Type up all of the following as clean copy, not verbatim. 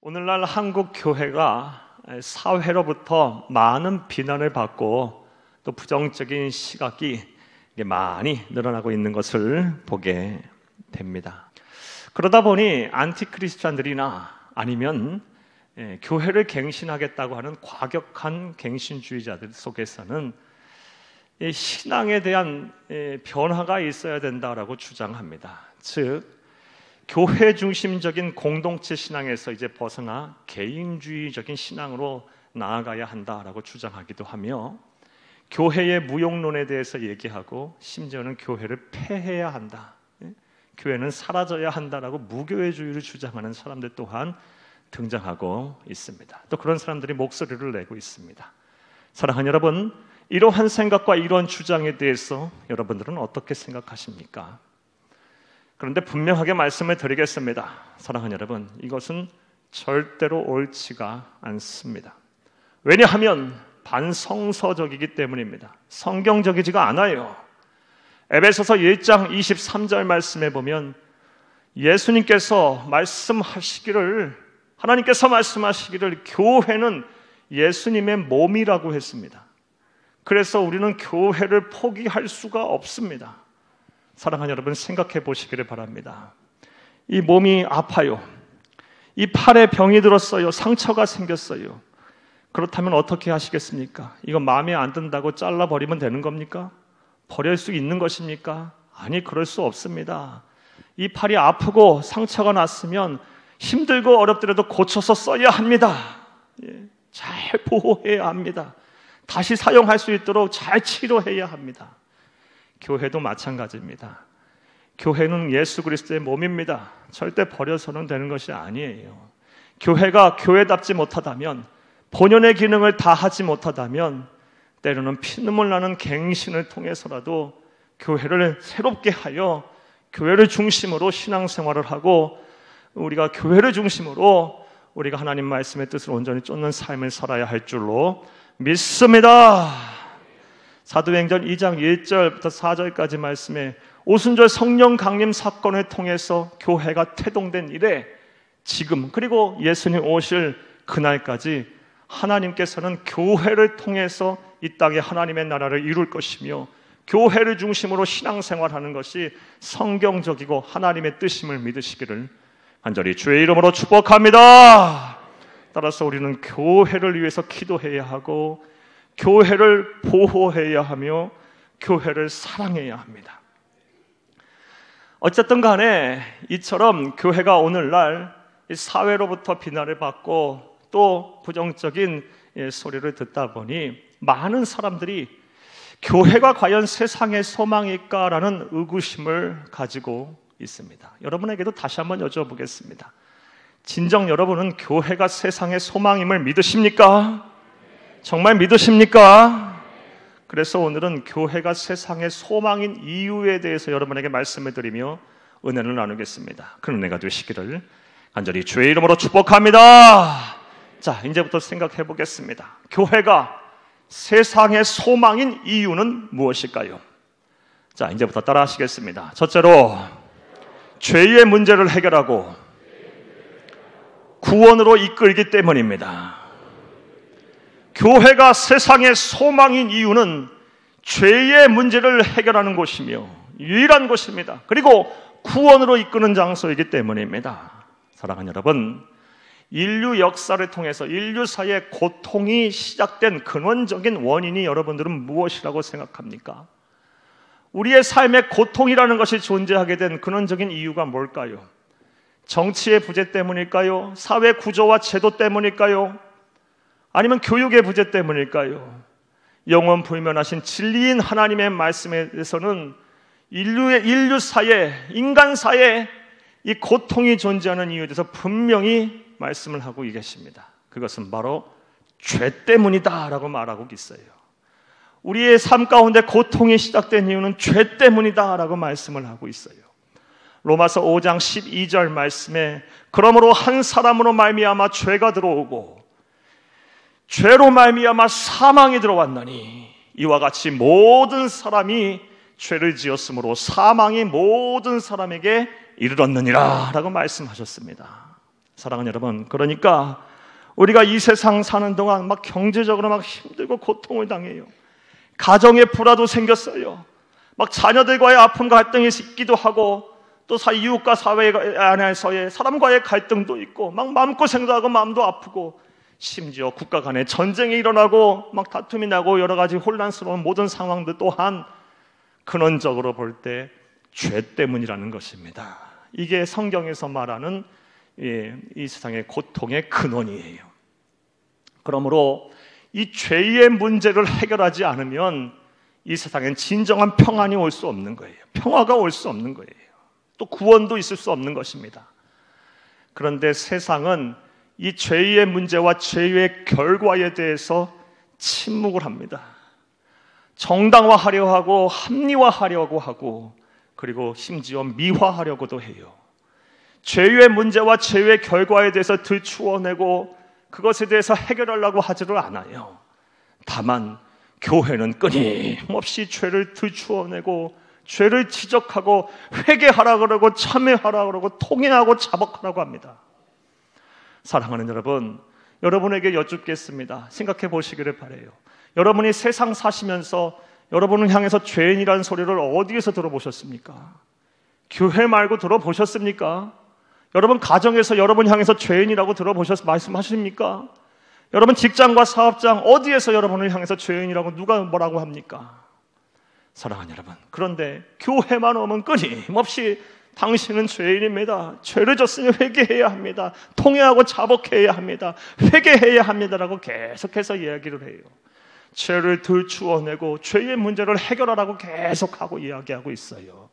오늘날 한국 교회가 사회로부터 많은 비난을 받고 또 부정적인 시각이 많이 늘어나고 있는 것을 보게 됩니다. 그러다 보니 안티크리스찬들이나 아니면 교회를 갱신하겠다고 하는 과격한 갱신주의자들 속에서는 신앙에 대한 변화가 있어야 된다라고 주장합니다. 즉 교회 중심적인 공동체 신앙에서 이제 벗어나 개인주의적인 신앙으로 나아가야 한다라고 주장하기도 하며 교회의 무용론에 대해서 얘기하고 심지어는 교회를 폐해야 한다, 교회는 사라져야 한다라고 무교회주의를 주장하는 사람들 또한 등장하고 있습니다. 또 그런 사람들이 목소리를 내고 있습니다. 사랑하는 여러분, 이러한 생각과 이러한 주장에 대해서 여러분들은 어떻게 생각하십니까? 그런데 분명하게 말씀을 드리겠습니다. 사랑하는 여러분, 이것은 절대로 옳지가 않습니다. 왜냐하면 반성서적이기 때문입니다. 성경적이지가 않아요. 에베소서 1장 23절 말씀에 보면 예수님께서 하나님께서 말씀하시기를 교회는 예수님의 몸이라고 했습니다. 그래서 우리는 교회를 포기할 수가 없습니다. 사랑하는 여러분, 생각해 보시기를 바랍니다. 이 몸이 아파요. 이 팔에 병이 들었어요. 상처가 생겼어요. 그렇다면 어떻게 하시겠습니까? 이거 마음에 안 든다고 잘라버리면 되는 겁니까? 버릴 수 있는 것입니까? 아니, 그럴 수 없습니다. 이 팔이 아프고 상처가 났으면 힘들고 어렵더라도 고쳐서 써야 합니다. 잘 보호해야 합니다. 다시 사용할 수 있도록 잘 치료해야 합니다. 교회도 마찬가지입니다. 교회는 예수 그리스도의 몸입니다. 절대 버려서는 되는 것이 아니에요. 교회가 교회답지 못하다면, 본연의 기능을 다하지 못하다면 때로는 피눈물 나는 갱신을 통해서라도 교회를 새롭게 하여 교회를 중심으로 신앙생활을 하고 우리가 교회를 중심으로 우리가 하나님 말씀의 뜻을 온전히 쫓는 삶을 살아야 할 줄로 믿습니다. 사도행전 2장 1절부터 4절까지 말씀에 오순절 성령 강림 사건을 통해서 교회가 태동된 이래 지금, 그리고 예수님 오실 그날까지 하나님께서는 교회를 통해서 이 땅에 하나님의 나라를 이룰 것이며 교회를 중심으로 신앙생활하는 것이 성경적이고 하나님의 뜻임을 믿으시기를 간절히 주의 이름으로 축복합니다. 따라서 우리는 교회를 위해서 기도해야 하고 교회를 보호해야 하며 교회를 사랑해야 합니다. 어쨌든 간에 이처럼 교회가 오늘날 사회로부터 비난을 받고 또 부정적인 소리를 듣다 보니 많은 사람들이 교회가 과연 세상의 소망일까라는 의구심을 가지고 있습니다. 여러분에게도 다시 한번 여쭤보겠습니다. 진정 여러분은 교회가 세상의 소망임을 믿으십니까? 정말 믿으십니까? 그래서 오늘은 교회가 세상의 소망인 이유에 대해서 여러분에게 말씀을 드리며 은혜를 나누겠습니다. 그런 은혜가 되시기를 간절히 주의 이름으로 축복합니다. 자, 이제부터 생각해 보겠습니다. 교회가 세상의 소망인 이유는 무엇일까요? 자, 이제부터 따라 하시겠습니다. 첫째로 죄의 문제를 해결하고 구원으로 이끌기 때문입니다. 교회가 세상의 소망인 이유는 죄의 문제를 해결하는 곳이며 유일한 곳입니다. 그리고 구원으로 이끄는 장소이기 때문입니다. 사랑하는 여러분, 인류 역사를 통해서 인류사의 고통이 시작된 근원적인 원인이 여러분들은 무엇이라고 생각합니까? 우리의 삶에 고통이라는 것이 존재하게 된 근원적인 이유가 뭘까요? 정치의 부재 때문일까요? 사회 구조와 제도 때문일까요? 아니면 교육의 부재 때문일까요? 영원 불면하신 진리인 하나님의 말씀에 대해서는 인류사에, 인간사에 이 고통이 존재하는 이유에 대해서 분명히 말씀을 하고 계십니다. 그것은 바로 죄 때문이다 라고 말하고 있어요. 우리의 삶 가운데 고통이 시작된 이유는 죄 때문이다 라고 말씀을 하고 있어요. 로마서 5장 12절 말씀에 그러므로 한 사람으로 말미암아 죄가 들어오고 죄로 말미암아 사망이 들어왔나니 이와 같이 모든 사람이 죄를 지었으므로 사망이 모든 사람에게 이르렀느니라 라고 말씀하셨습니다. 사랑하는 여러분, 그러니까 우리가 이 세상 사는 동안 막 경제적으로 막 힘들고 고통을 당해요. 가정에 불화도 생겼어요. 막 자녀들과의 아픔 갈등이 있기도 하고 또 이웃과 사회 안에서의 사람과의 갈등도 있고 막 마음고생도 하고 마음도 아프고 심지어 국가 간에 전쟁이 일어나고 막 다툼이 나고 여러 가지 혼란스러운 모든 상황들 또한 근원적으로 볼 때 죄 때문이라는 것입니다. 이게 성경에서 말하는 이 세상의 고통의 근원이에요. 그러므로 이 죄의 문제를 해결하지 않으면 이 세상엔 진정한 평안이 올 수 없는 거예요. 평화가 올 수 없는 거예요. 또 구원도 있을 수 없는 것입니다. 그런데 세상은 이 죄의 문제와 죄의 결과에 대해서 침묵을 합니다. 정당화하려 하고 합리화하려고 하고 그리고 심지어 미화하려고도 해요. 죄의 문제와 죄의 결과에 대해서 들추어내고 그것에 대해서 해결하려고 하지를 않아요. 다만 교회는 끊임없이 죄를 들추어내고 죄를 지적하고 회개하라 그러고 참회하라 그러고 통회하고 자복하라고 합니다. 사랑하는 여러분, 여러분에게 여쭙겠습니다. 생각해 보시기를 바라요. 여러분이 세상 사시면서 여러분을 향해서 죄인이라는 소리를 어디에서 들어보셨습니까? 교회 말고 들어보셨습니까? 여러분 가정에서 여러분 향해서 죄인이라고 말씀하십니까? 여러분 직장과 사업장 어디에서 여러분을 향해서 죄인이라고 누가 뭐라고 합니까? 사랑하는 여러분, 그런데 교회만 오면 끊임없이 당신은 죄인입니다. 죄를 졌으니 회개해야 합니다. 통회하고 자복해야 합니다. 회개해야 합니다라고 계속해서 이야기를 해요. 죄를 들추어내고 죄의 문제를 해결하라고 계속하고 이야기하고 있어요.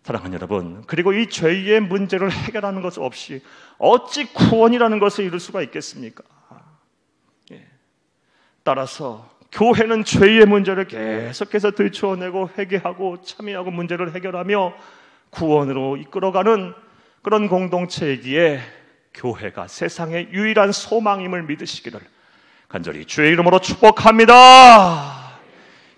사랑하는 여러분, 그리고 이 죄의 문제를 해결하는 것 없이 어찌 구원이라는 것을 이룰 수가 있겠습니까? 따라서 교회는 죄의 문제를 계속해서 들추어내고 회개하고 참여하고 문제를 해결하며 구원으로 이끌어가는 그런 공동체이기에 교회가 세상의 유일한 소망임을 믿으시기를 간절히 주의 이름으로 축복합니다.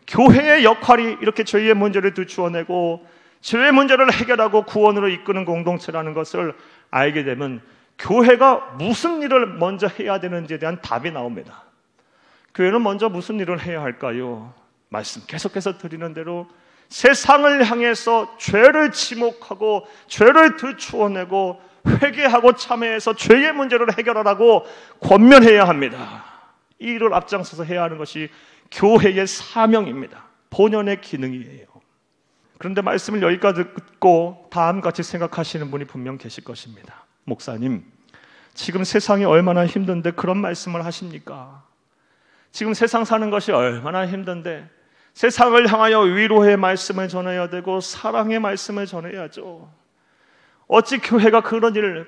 교회의 역할이 이렇게 죄의 문제를 들추어내고 죄의 문제를 해결하고 구원으로 이끄는 공동체라는 것을 알게 되면 교회가 무슨 일을 먼저 해야 되는지에 대한 답이 나옵니다. 교회는 먼저 무슨 일을 해야 할까요? 말씀 계속해서 드리는 대로 세상을 향해서 죄를 지목하고 죄를 들추어내고 회개하고 참회해서 죄의 문제를 해결하라고 권면해야 합니다. 이 일을 앞장서서 해야 하는 것이 교회의 사명입니다. 본연의 기능이에요. 그런데 말씀을 여기까지 듣고 다음같이 생각하시는 분이 분명 계실 것입니다. 목사님, 지금 세상이 얼마나 힘든데 그런 말씀을 하십니까? 지금 세상 사는 것이 얼마나 힘든데 세상을 향하여 위로의 말씀을 전해야 되고 사랑의 말씀을 전해야죠. 어찌 교회가 그런 일을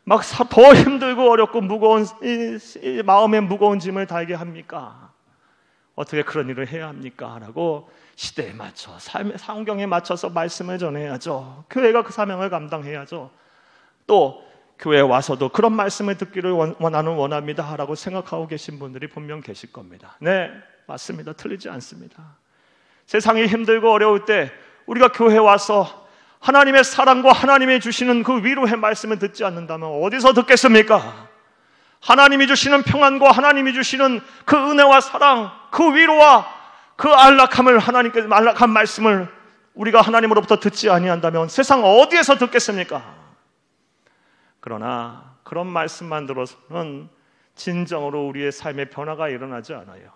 막 더 힘들고 어렵고 무거운 이 마음에 무거운 짐을 달게 합니까? 어떻게 그런 일을 해야 합니까? 라고 시대에 맞춰 성경에 맞춰서 말씀을 전해야죠. 교회가 그 사명을 감당해야죠. 또 교회에 와서도 그런 말씀을 듣기를 원합니다 라고 생각하고 계신 분들이 분명 계실 겁니다. 네, 맞습니다. 틀리지 않습니다. 세상이 힘들고 어려울 때 우리가 교회에 와서 하나님의 사랑과 하나님이 주시는 그 위로의 말씀을 듣지 않는다면 어디서 듣겠습니까? 하나님이 주시는 평안과 하나님이 주시는 그 은혜와 사랑, 그 위로와 그 안락함을 하나님께서 안락한 말씀을 우리가 하나님으로부터 듣지 아니한다면 세상 어디에서 듣겠습니까? 그러나 그런 말씀만 들어서는 진정으로 우리의 삶의 변화가 일어나지 않아요.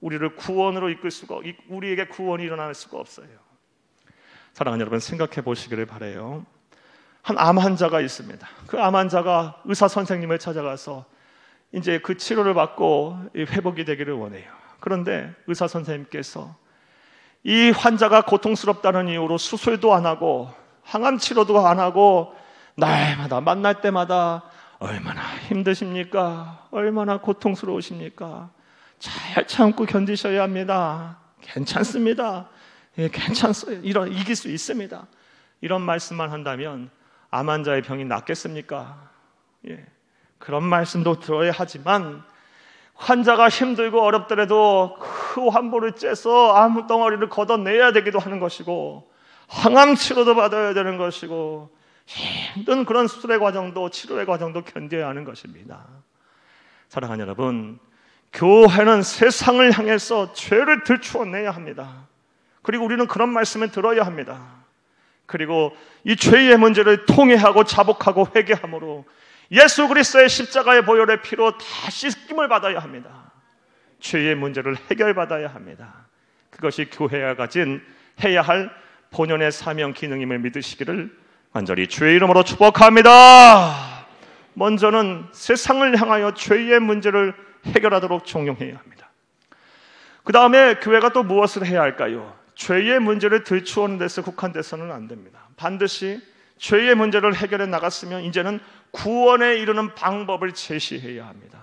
우리를 구원으로 이끌 수가, 우리에게 구원이 일어날 수가 없어요. 사랑하는 여러분, 생각해 보시기를 바라요. 한 암 환자가 있습니다. 그 암 환자가 의사 선생님을 찾아가서 이제 그 치료를 받고 회복이 되기를 원해요. 그런데 의사 선생님께서 이 환자가 고통스럽다는 이유로 수술도 안 하고 항암 치료도 안 하고 날마다 만날 때마다 얼마나 힘드십니까? 얼마나 고통스러우십니까? 잘 참고 견디셔야 합니다. 괜찮습니다. 예, 괜찮어요. 이길 수 있습니다. 이런 말씀만 한다면 암 환자의 병이 낫겠습니까? 그런 말씀도 들어야 하지만 환자가 힘들고 어렵더라도 그 환부를 째서 암 덩어리를 걷어내야 되기도 하는 것이고 항암 치료도 받아야 되는 것이고 힘든 그런 수술의 과정도 치료의 과정도 견뎌야 하는 것입니다. 사랑하는 여러분, 교회는 세상을 향해서 죄를 들추어내야 합니다. 그리고 우리는 그런 말씀을 들어야 합니다. 그리고 이 죄의 문제를 통회하고 자복하고 회개함으로 예수 그리스도의 십자가의 보혈의 피로 다 씻김을 받아야 합니다. 죄의 문제를 해결받아야 합니다. 그것이 교회가 가진 해야 할 본연의 사명 기능임을 믿으시기를 간절히 주의 이름으로 축복합니다. 먼저는 세상을 향하여 죄의 문제를 해결하도록 종용해야 합니다. 그 다음에 교회가 또 무엇을 해야 할까요? 죄의 문제를 들추어는 데서 국한돼서는 안 됩니다. 반드시 죄의 문제를 해결해 나갔으면 이제는 구원에 이르는 방법을 제시해야 합니다.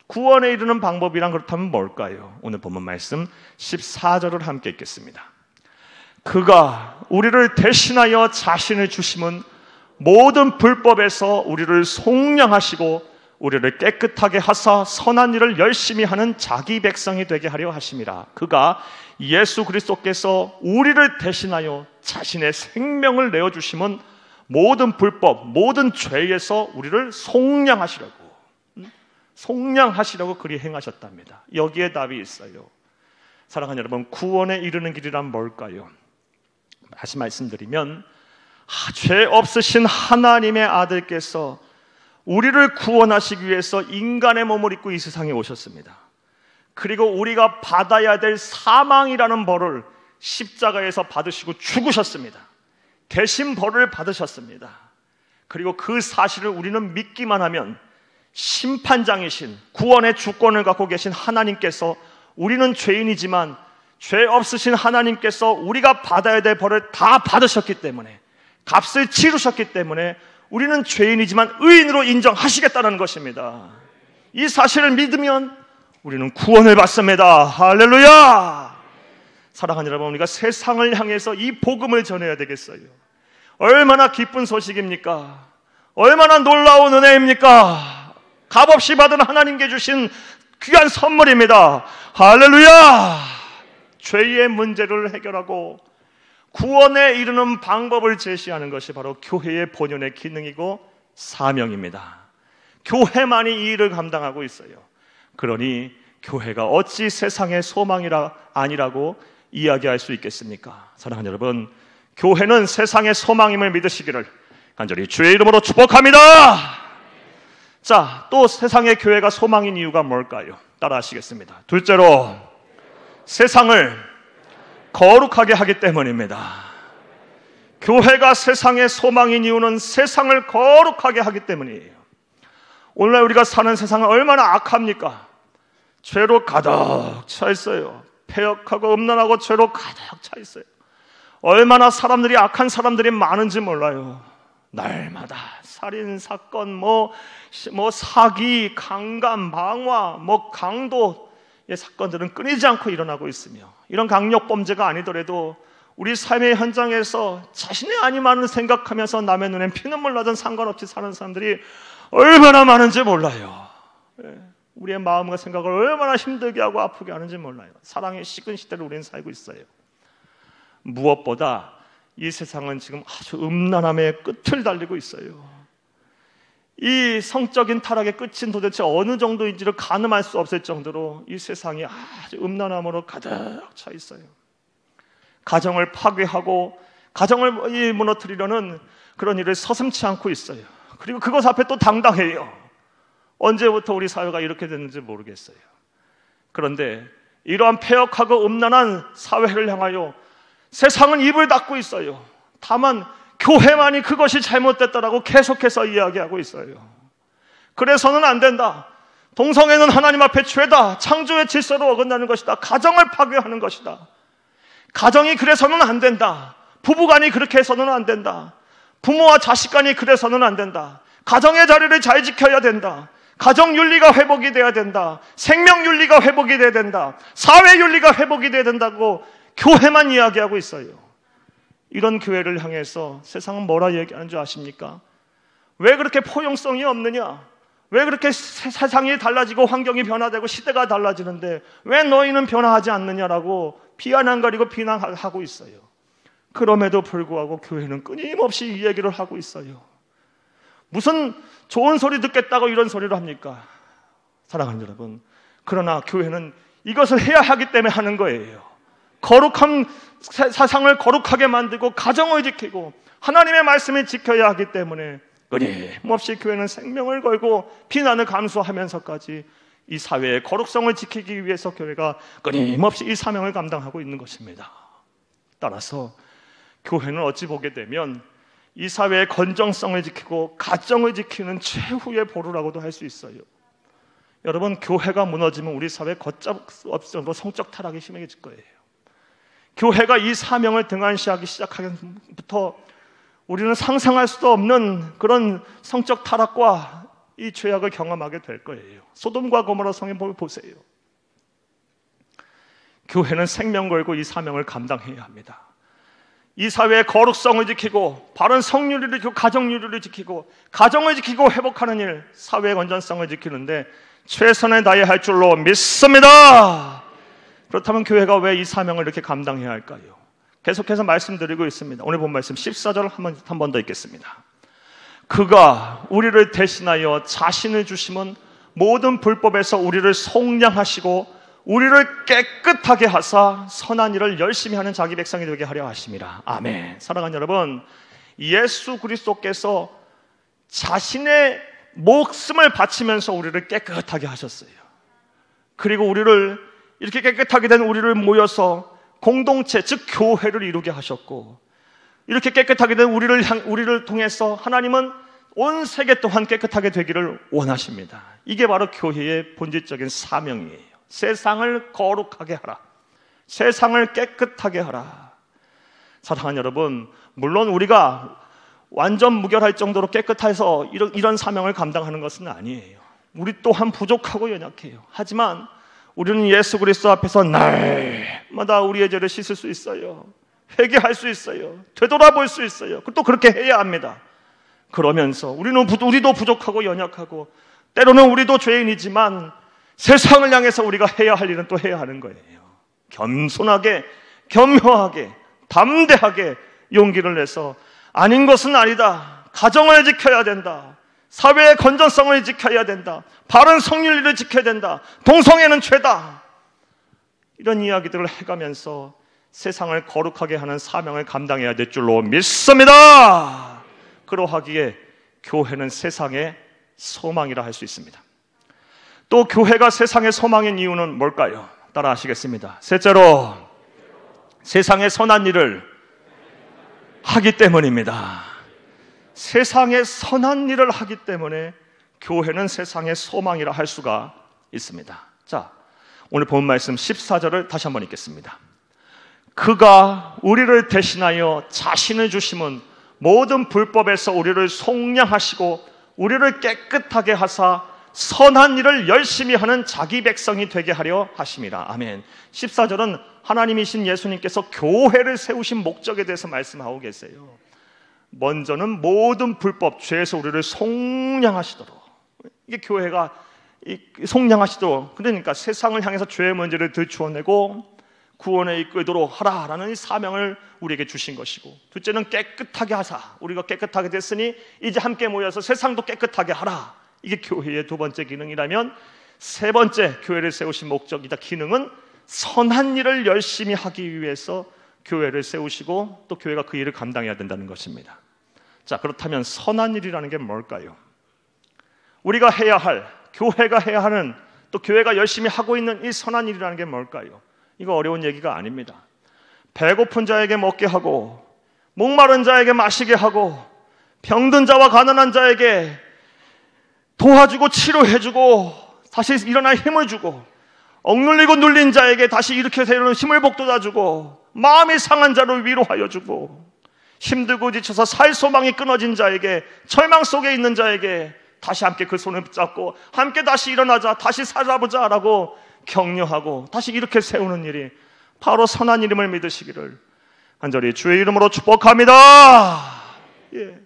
구원에 이르는 방법이란 그렇다면 뭘까요? 오늘 본문 말씀 14절을 함께 읽겠습니다. 그가 우리를 대신하여 자신을 주심은 모든 불법에서 우리를 속량하시고 우리를 깨끗하게 하사 선한 일을 열심히 하는 자기 백성이 되게 하려 하심이라. 그가 예수 그리스도께서 우리를 대신하여 자신의 생명을 내어주심은 모든 불법, 모든 죄에서 우리를 속량하시려고 그리 행하셨답니다. 여기에 답이 있어요. 사랑하는 여러분, 구원에 이르는 길이란 뭘까요? 다시 말씀드리면 죄 없으신 하나님의 아들께서 우리를 구원하시기 위해서 인간의 몸을 입고 이 세상에 오셨습니다. 그리고 우리가 받아야 될 사망이라는 벌을 십자가에서 받으시고 죽으셨습니다. 대신 벌을 받으셨습니다. 그리고 그 사실을 우리는 믿기만 하면 심판장이신 구원의 주권을 갖고 계신 하나님께서 우리는 죄인이지만 죄 없으신 하나님께서 우리가 받아야 될 벌을 다 받으셨기 때문에, 값을 치르셨기 때문에 우리는 죄인이지만 의인으로 인정하시겠다는 것입니다. 이 사실을 믿으면 우리는 구원을 받습니다. 할렐루야! 사랑하는 여러분, 우리가 세상을 향해서 이 복음을 전해야 되겠어요. 얼마나 기쁜 소식입니까? 얼마나 놀라운 은혜입니까? 값없이 받은 하나님께 주신 귀한 선물입니다. 할렐루야! 죄의 문제를 해결하고 구원에 이르는 방법을 제시하는 것이 바로 교회의 본연의 기능이고 사명입니다. 교회만이 이 일을 감당하고 있어요. 그러니 교회가 어찌 세상의 소망이라 아니라고 이야기할 수 있겠습니까? 사랑하는 여러분, 교회는 세상의 소망임을 믿으시기를 간절히 주의 이름으로 축복합니다. 자, 또 세상의 교회가 소망인 이유가 뭘까요? 따라 하시겠습니다. 둘째로, 세상을 거룩하게 하기 때문입니다. 교회가 세상의 소망인 이유는 세상을 거룩하게 하기 때문이에요. 오늘날 우리가 사는 세상은 얼마나 악합니까? 죄로 가득 차 있어요. 패역하고 음란하고 죄로 가득 차 있어요. 얼마나 사람들이 악한 사람들이 많은지 몰라요. 날마다 살인, 사건, 사기, 강간, 방화, 강도 사건들은 끊이지 않고 일어나고 있으며, 이런 강력 범죄가 아니더라도 우리 삶의 현장에서 자신의 아니만을 생각하면서 남의 눈엔 피눈물 나든 상관없이 사는 사람들이 얼마나 많은지 몰라요. 우리의 마음과 생각을 얼마나 힘들게 하고 아프게 하는지 몰라요. 사랑의 식은 시대를 우리는 살고 있어요. 무엇보다 이 세상은 지금 아주 음란함의 끝을 달리고 있어요. 이 성적인 타락의 끝은 도대체 어느 정도인지를 가늠할 수 없을 정도로 이 세상이 아주 음란함으로 가득 차 있어요. 가정을 파괴하고 가정을 무너뜨리려는 그런 일을 서슴지 않고 있어요. 그리고 그것 앞에 또 당당해요. 언제부터 우리 사회가 이렇게 됐는지 모르겠어요. 그런데 이러한 패역하고 음란한 사회를 향하여 세상은 입을 닫고 있어요. 다만 교회만이 그것이 잘못됐다라고 계속해서 이야기하고 있어요. 그래서는 안 된다. 동성애는 하나님 앞에 죄다. 창조의 질서를 어긋나는 것이다. 가정을 파괴하는 것이다. 가정이 그래서는 안 된다. 부부간이 그렇게 해서는 안 된다. 부모와 자식 간이 그래서는 안 된다. 가정의 자리를 잘 지켜야 된다. 가정윤리가 회복이 돼야 된다. 생명윤리가 회복이 돼야 된다. 사회윤리가 회복이 돼야 된다고 교회만 이야기하고 있어요. 이런 교회를 향해서 세상은 뭐라 얘기하는 줄 아십니까? 왜 그렇게 포용성이 없느냐? 왜 그렇게 세상이 달라지고 환경이 변화되고 시대가 달라지는데 왜 너희는 변화하지 않느냐라고 비아냥거리고 비난하고 있어요. 그럼에도 불구하고 교회는 끊임없이 이 얘기를 하고 있어요. 무슨 좋은 소리 듣겠다고 이런 소리를 합니까? 사랑하는 여러분, 그러나 교회는 이것을 해야 하기 때문에 하는 거예요. 거룩한 세상을 거룩하게 만들고 가정을 지키고 하나님의 말씀을 지켜야 하기 때문에 끊임없이 교회는 생명을 걸고 비난을 감수하면서까지 이 사회의 거룩성을 지키기 위해서 교회가 끊임없이 이 사명을 감당하고 있는 것입니다. 따라서 교회는 어찌 보게 되면 이 사회의 건정성을 지키고 가정을 지키는 최후의 보루라고도 할 수 있어요. 여러분, 교회가 무너지면 우리 사회 걷잡을 수 없을 정도로 성적 타락이 심해질 거예요. 교회가 이 사명을 등한시하기 시작하기부터 우리는 상상할 수도 없는 그런 성적 타락과 이 죄악을 경험하게 될 거예요. 소돔과 고모라 성에 보세요. 교회는 생명 걸고 이 사명을 감당해야 합니다. 이 사회의 거룩성을 지키고 바른 성윤리를 지키고 가정윤리를 지키고 가정을 지키고 회복하는 일, 사회의 건전성을 지키는데 최선을 다해야 할 줄로 믿습니다. 그렇다면 교회가 왜 이 사명을 이렇게 감당해야 할까요? 계속해서 말씀드리고 있습니다. 오늘 본 말씀 14절 한 번 더 읽겠습니다. 그가 우리를 대신하여 자신을 주심은 모든 불법에서 우리를 속량하시고 우리를 깨끗하게 하사 선한 일을 열심히 하는 자기 백성이 되게 하려 하심이라. 아멘. 사랑하는 여러분, 예수 그리스도께서 자신의 목숨을 바치면서 우리를 깨끗하게 하셨어요. 그리고 우리를 이렇게 깨끗하게 된 우리를 모여서 공동체, 즉 교회를 이루게 하셨고, 이렇게 깨끗하게 된 우리를 통해서 하나님은 온 세계 또한 깨끗하게 되기를 원하십니다. 이게 바로 교회의 본질적인 사명이에요. 세상을 거룩하게 하라. 세상을 깨끗하게 하라. 사랑하는 여러분, 물론 우리가 완전 무결할 정도로 깨끗해서 이런 사명을 감당하는 것은 아니에요. 우리 또한 부족하고 연약해요. 하지만 우리는 예수 그리스도 앞에서 날마다 우리의 죄를 씻을 수 있어요. 회개할 수 있어요. 되돌아볼 수 있어요. 또 그렇게 해야 합니다. 그러면서 우리도 부족하고 연약하고 때로는 우리도 죄인이지만 세상을 향해서 우리가 해야 할 일은 또 해야 하는 거예요. 겸손하게, 겸허하게, 담대하게 용기를 내서 아닌 것은 아니다. 가정을 지켜야 된다. 사회의 건전성을 지켜야 된다. 바른 성윤리를 지켜야 된다. 동성애는 죄다. 이런 이야기들을 해가면서 세상을 거룩하게 하는 사명을 감당해야 될 줄로 믿습니다. 그러하기에 교회는 세상의 소망이라 할 수 있습니다. 또 교회가 세상의 소망인 이유는 뭘까요? 따라 하시겠습니다. 셋째로, 세상의 선한 일을 하기 때문입니다. 세상의 선한 일을 하기 때문에 교회는 세상의 소망이라 할 수가 있습니다. 자, 오늘 본 말씀 14절을 다시 한번 읽겠습니다. 그가 우리를 대신하여 자신을 주심은 모든 불법에서 우리를 속량하시고 우리를 깨끗하게 하사 선한 일을 열심히 하는 자기 백성이 되게 하려 하심이라. 아멘. 14절은 하나님이신 예수님께서 교회를 세우신 목적에 대해서 말씀하고 계세요. 먼저는 모든 불법, 죄에서 우리를 속량하시도록, 이게 교회가 속량하시도록, 그러니까 세상을 향해서 죄의 문제를 들추어내고 구원에 이끌도록 하라라는 이 사명을 우리에게 주신 것이고, 둘째는 깨끗하게 하사, 우리가 깨끗하게 됐으니 이제 함께 모여서 세상도 깨끗하게 하라. 이게 교회의 두 번째 기능이라면, 세 번째 교회를 세우신 목적이다, 기능은 선한 일을 열심히 하기 위해서 교회를 세우시고 또 교회가 그 일을 감당해야 된다는 것입니다. 자, 그렇다면 선한 일이라는 게 뭘까요? 우리가 해야 할, 교회가 해야 하는, 또 교회가 열심히 하고 있는 이 선한 일이라는 게 뭘까요? 이거 어려운 얘기가 아닙니다. 배고픈 자에게 먹게 하고, 목마른 자에게 마시게 하고, 병든 자와 가난한 자에게 도와주고 치료해주고 다시 일어날 힘을 주고, 억눌리고 눌린 자에게 다시 일으켜 세우는 힘을 북돋아주고, 마음이 상한 자를 위로하여 주고, 힘들고 지쳐서 살 소망이 끊어진 자에게, 절망 속에 있는 자에게 다시 함께 그 손을 붙잡고 함께 다시 일어나자, 다시 살아보자 라고 격려하고 다시 이렇게 세우는 일이 바로 선한 일임을 믿으시기를, 간절히 주의 이름으로 축복합니다. 예.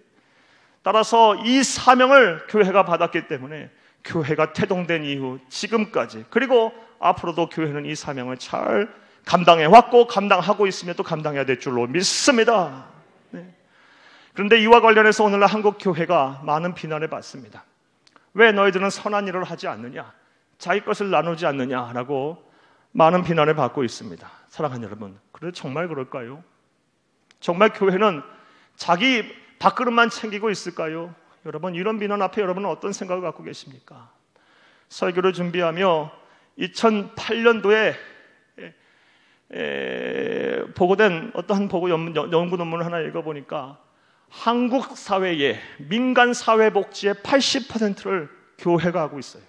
따라서 이 사명을 교회가 받았기 때문에 교회가 태동된 이후 지금까지, 그리고 앞으로도 교회는 이 사명을 잘 감당해왔고 감당하고 있으며 또 감당해야 될 줄로 믿습니다. 네. 그런데 이와 관련해서 오늘날 한국 교회가 많은 비난을 받습니다. 왜 너희들은 선한 일을 하지 않느냐, 자기 것을 나누지 않느냐라고 많은 비난을 받고 있습니다. 사랑하는 여러분, 그래 정말 그럴까요? 정말 교회는 자기 밥그릇만 챙기고 있을까요? 여러분, 이런 비난 앞에 여러분은 어떤 생각을 갖고 계십니까? 설교를 준비하며 2008년도에 보고된 어떠한 연구 논문을 하나 읽어보니까 한국 사회의 민간 사회복지의 80%를 교회가 하고 있어요.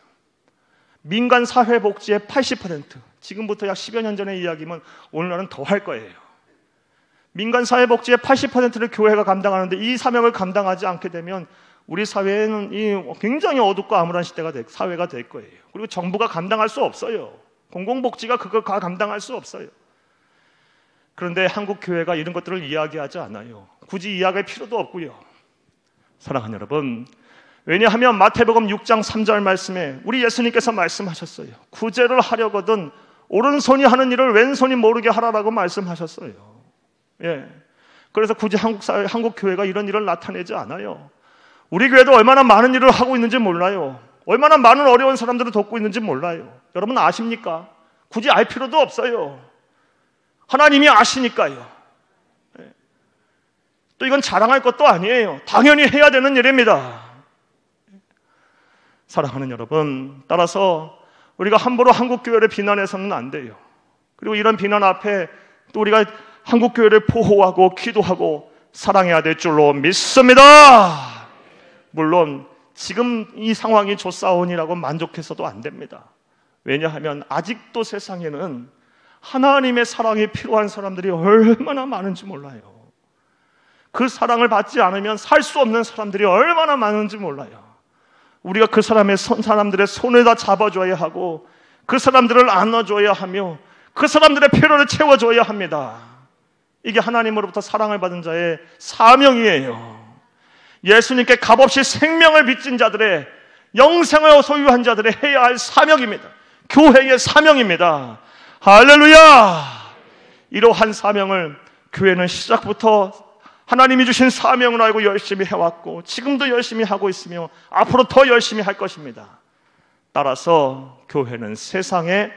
민간 사회복지의 80%. 지금부터 약 10여 년 전의 이야기면 오늘날은 더 할 거예요. 민간 사회복지의 80%를 교회가 감당하는데 이 사명을 감당하지 않게 되면 우리 사회는 굉장히 어둡고 암울한 사회가 될 거예요. 그리고 정부가 감당할 수 없어요. 공공복지가 그걸 감당할 수 없어요. 그런데 한국 교회가 이런 것들을 이야기하지 않아요. 굳이 이야기할 필요도 없고요. 사랑하는 여러분, 왜냐하면 마태복음 6장 3절 말씀에 우리 예수님께서 말씀하셨어요. 구제를 하려거든 오른손이 하는 일을 왼손이 모르게 하라라고 말씀하셨어요. 예. 그래서 굳이 한국 교회가 이런 일을 나타내지 않아요. 우리 교회도 얼마나 많은 일을 하고 있는지 몰라요. 얼마나 많은 어려운 사람들을 돕고 있는지 몰라요. 여러분 아십니까? 굳이 알 필요도 없어요. 하나님이 아시니까요. 예. 또 이건 자랑할 것도 아니에요. 당연히 해야 되는 일입니다. 사랑하는 여러분, 따라서 우리가 함부로 한국교회를 비난해서는 안 돼요. 그리고 이런 비난 앞에 또 우리가 한국교회를 보호하고 기도하고 사랑해야 될 줄로 믿습니다. 물론 지금 이 상황이 좋사오니라고 만족해서도 안 됩니다. 왜냐하면 아직도 세상에는 하나님의 사랑이 필요한 사람들이 얼마나 많은지 몰라요. 그 사랑을 받지 않으면 살 수 없는 사람들이 얼마나 많은지 몰라요. 우리가 그 사람들의 손을 다 잡아줘야 하고 그 사람들을 안아줘야 하며 그 사람들의 필요를 채워줘야 합니다. 이게 하나님으로부터 사랑을 받은 자의 사명이에요. 예수님께 값없이 생명을 빚진 자들의, 영생을 소유한 자들의 해야 할 사명입니다. 교회의 사명입니다. 할렐루야! 이러한 사명을 교회는 시작부터 하나님이 주신 사명을 알고 열심히 해왔고 지금도 열심히 하고 있으며 앞으로 더 열심히 할 것입니다. 따라서 교회는 세상의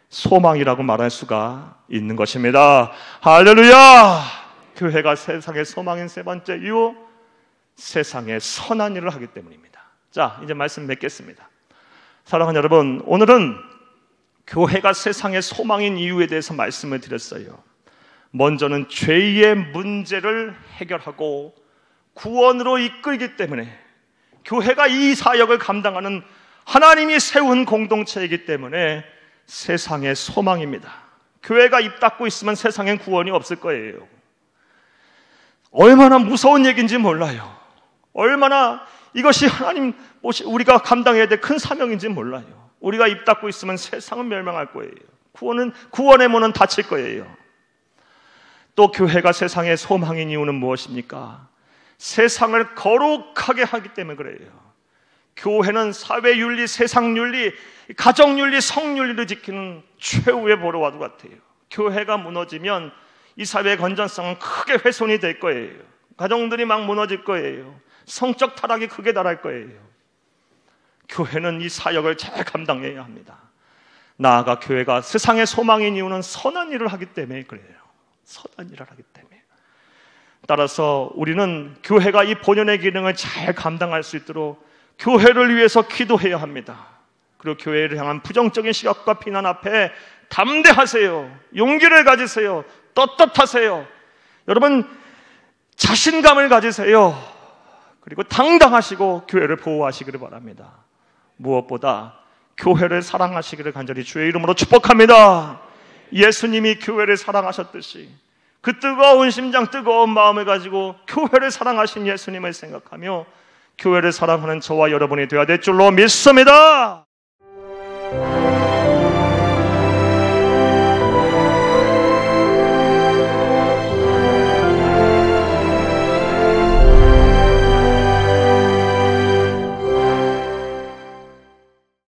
소망이라고 말할 수가 있는 것입니다. 할렐루야! 교회가 세상의 소망인 세 번째 이유, 세상에 선한 일을 하기 때문입니다. 자, 이제 말씀 맺겠습니다. 사랑하는 여러분, 오늘은 교회가 세상의 소망인 이유에 대해서 말씀을 드렸어요. 먼저는 죄의 문제를 해결하고 구원으로 이끌기 때문에 교회가 이 사역을 감당하는 하나님이 세운 공동체이기 때문에 세상의 소망입니다. 교회가 입 닫고 있으면 세상엔 구원이 없을 거예요. 얼마나 무서운 얘기인지 몰라요. 얼마나 이것이 하나님 우리가 감당해야 될 큰 사명인지 몰라요. 우리가 입 닫고 있으면 세상은 멸망할 거예요. 구원의 문은 닫힐 거예요. 또 교회가 세상의 소망인 이유는 무엇입니까? 세상을 거룩하게 하기 때문에 그래요. 교회는 사회윤리, 세상윤리, 가정윤리, 성윤리를 지키는 최후의 보루와도 같아요. 교회가 무너지면 이 사회의 건전성은 크게 훼손이 될 거예요. 가정들이 막 무너질 거예요. 성적 타락이 크게 달할 거예요. 교회는 이 사역을 잘 감당해야 합니다. 나아가 교회가 세상의 소망인 이유는 선한 일을 하기 때문에 그래요. 선한 일을 하기 때문에. 따라서 우리는 교회가 이 본연의 기능을 잘 감당할 수 있도록 교회를 위해서 기도해야 합니다. 그리고 교회를 향한 부정적인 시각과 비난 앞에 담대하세요. 용기를 가지세요. 떳떳하세요. 여러분 자신감을 가지세요. 그리고 당당하시고 교회를 보호하시기를 바랍니다. 무엇보다 교회를 사랑하시기를 간절히 주의 이름으로 축복합니다. 예수님이 교회를 사랑하셨듯이 그 뜨거운 심장, 뜨거운 마음을 가지고 교회를 사랑하신 예수님을 생각하며 교회를 사랑하는 저와 여러분이 되어야 될 줄로 믿습니다.